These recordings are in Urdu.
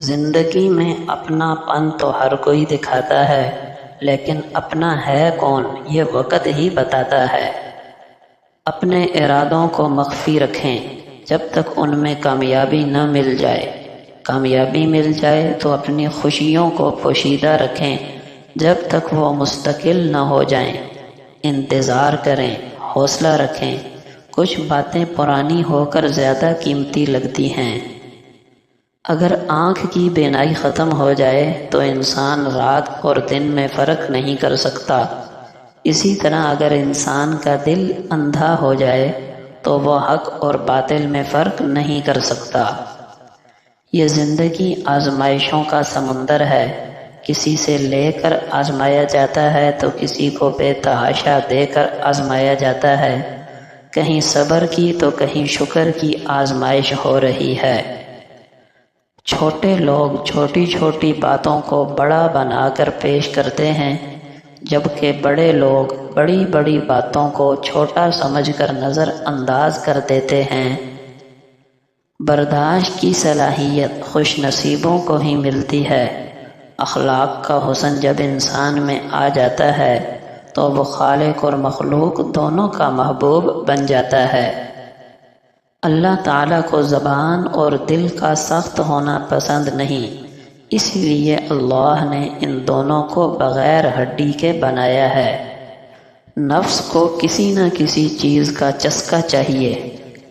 زندگی میں اپنا پن تو ہر کوئی دکھاتا ہے، لیکن اپنا ہے کون یہ وقت ہی بتاتا ہے۔ اپنے ارادوں کو مخفی رکھیں جب تک ان میں کامیابی نہ مل جائے۔ کامیابی مل جائے تو اپنی خوشیوں کو پوشیدہ رکھیں جب تک وہ مستقل نہ ہو جائیں۔ انتظار کریں، حوصلہ رکھیں، کچھ باتیں پرانی ہو کر زیادہ قیمتی لگتی ہیں۔ اگر آنکھ کی بینائی ختم ہو جائے تو انسان رات اور دن میں فرق نہیں کر سکتا۔ اسی طرح اگر انسان کا دل اندھا ہو جائے تو وہ حق اور باطل میں فرق نہیں کر سکتا۔ یہ زندگی آزمائشوں کا سمندر ہے، کسی سے لے کر آزمایا جاتا ہے تو کسی کو بے تحاشا دے کر آزمایا جاتا ہے۔ کہیں صبر کی تو کہیں شکر کی آزمائش ہو رہی ہے۔ چھوٹے لوگ چھوٹی چھوٹی باتوں کو بڑا بنا کر پیش کرتے ہیں، جبکہ بڑے لوگ بڑی بڑی باتوں کو چھوٹا سمجھ کر نظر انداز کر دیتے ہیں۔ برداشت کی صلاحیت خوش نصیبوں کو ہی ملتی ہے۔ اخلاق کا حسن جب انسان میں آ جاتا ہے تو وہ خالق اور مخلوق دونوں کا محبوب بن جاتا ہے۔ اللہ تعالیٰ کو زبان اور دل کا سخت ہونا پسند نہیں، اس لیے اللہ نے ان دونوں کو بغیر ہڈی کے بنایا ہے۔ نفس کو کسی نہ کسی چیز کا چسکا چاہیے،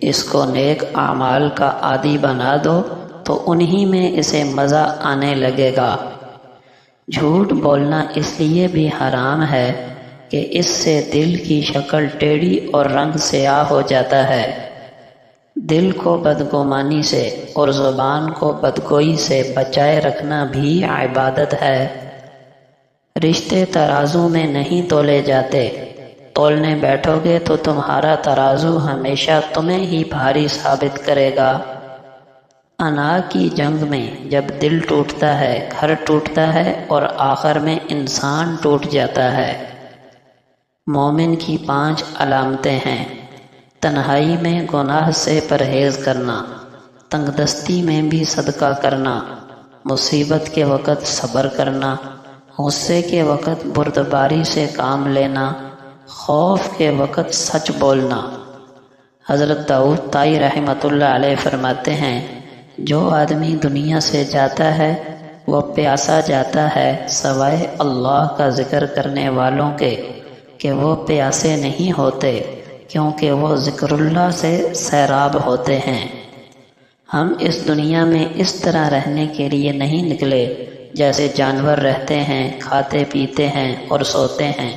اس کو نیک اعمال کا عادی بنا دو تو انہی میں اسے مزہ آنے لگے گا۔ جھوٹ بولنا اس لیے بھی حرام ہے کہ اس سے دل کی شکل ٹیڑھی اور رنگ سیاہ ہو جاتا ہے۔ دل کو بدگمانی سے اور زبان کو بدگوئی سے بچائے رکھنا بھی عبادت ہے۔ رشتے ترازو میں نہیں تولے جاتے، تولنے بیٹھو گے تو تمہارا ترازو ہمیشہ تمہیں ہی بھاری ثابت کرے گا۔ انا کی جنگ میں جب دل ٹوٹتا ہے، گھر ٹوٹتا ہے اور آخر میں انسان ٹوٹ جاتا ہے۔ مومن کی 5 علامتیں ہیں: تنہائی میں گناہ سے پرہیز کرنا، تنگ دستی میں بھی صدقہ کرنا، مصیبت کے وقت صبر کرنا، غصے کے وقت بردباری سے کام لینا، خوف کے وقت سچ بولنا۔ حضرت داؤد طائی رحمۃ اللہ علیہ فرماتے ہیں، جو آدمی دنیا سے جاتا ہے وہ پیاسا جاتا ہے سوائے اللہ کا ذکر کرنے والوں کے، کہ وہ پیاسے نہیں ہوتے کیونکہ وہ ذکر اللہ سے سیراب ہوتے ہیں۔ ہم اس دنیا میں اس طرح رہنے کے لیے نہیں نکلے جیسے جانور رہتے ہیں، کھاتے پیتے ہیں اور سوتے ہیں،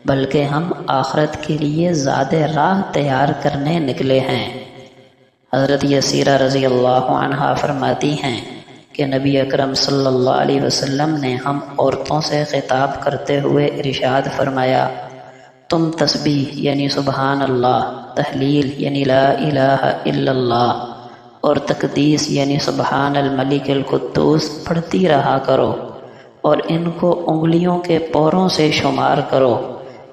بلکہ ہم آخرت کے لیے زاد راہ تیار کرنے نکلے ہیں۔ حضرت یسیرہ رضی اللہ عنہا فرماتی ہیں کہ نبی اکرم صلی اللہ علیہ وسلم نے ہم عورتوں سے خطاب کرتے ہوئے ارشاد فرمایا، تم تسبیح یعنی سبحان اللہ، تحلیل یعنی لا الہ الا اللہ اور تقدیس یعنی سبحان الملک القدوس پڑھتی رہا کرو، اور ان کو انگلیوں کے پوروں سے شمار کرو،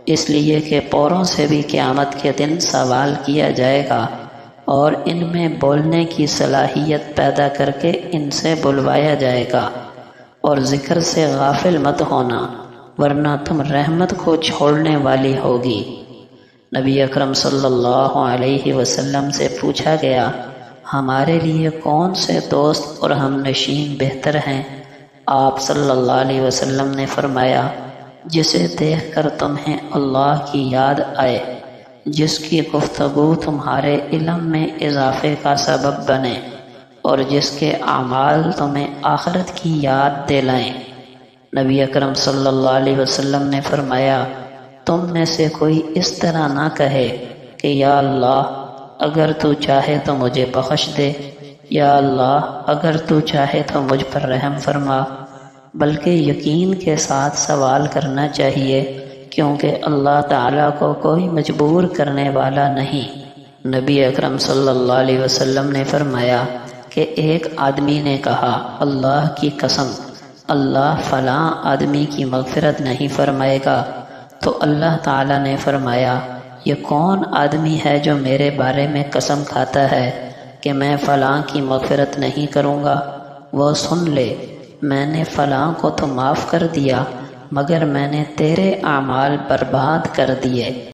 اس لیے کہ پوروں سے بھی قیامت کے دن سوال کیا جائے گا، اور ان میں بولنے کی صلاحیت پیدا کر کے ان سے بلوایا جائے گا۔ اور ذکر سے غافل مت ہونا، ورنہ تم رحمت کو چھوڑنے والی ہوگی۔ نبی اکرم صلی اللہ علیہ وسلم سے پوچھا گیا، ہمارے لیے کون سے دوست اور ہم نشین بہتر ہیں؟ آپ صلی اللہ علیہ وسلم نے فرمایا، جسے دیکھ کر تمہیں اللہ کی یاد آئے، جس کی گفتگو تمہارے علم میں اضافے کا سبب بنے، اور جس کے اعمال تمہیں آخرت کی یاد دلائیں۔ نبی اکرم صلی اللہ علیہ وسلم نے فرمایا، تم میں سے کوئی اس طرح نہ کہے کہ یا اللہ اگر تو چاہے تو مجھے بخش دے، یا اللہ اگر تو چاہے تو مجھ پر رحم فرما، بلکہ یقین کے ساتھ سوال کرنا چاہیے، کیونکہ اللہ تعالیٰ کو کوئی مجبور کرنے والا نہیں۔ نبی اکرم صلی اللہ علیہ وسلم نے فرمایا کہ ایک آدمی نے کہا، اللہ کی قسم اللہ فلاں آدمی کی مغفرت نہیں فرمائے گا، تو اللہ تعالیٰ نے فرمایا، یہ کون آدمی ہے جو میرے بارے میں قسم کھاتا ہے کہ میں فلاں کی مغفرت نہیں کروں گا؟ وہ سن لے، میں نے فلاں کو تو معاف کر دیا مگر میں نے تیرے اعمال برباد کر دیے۔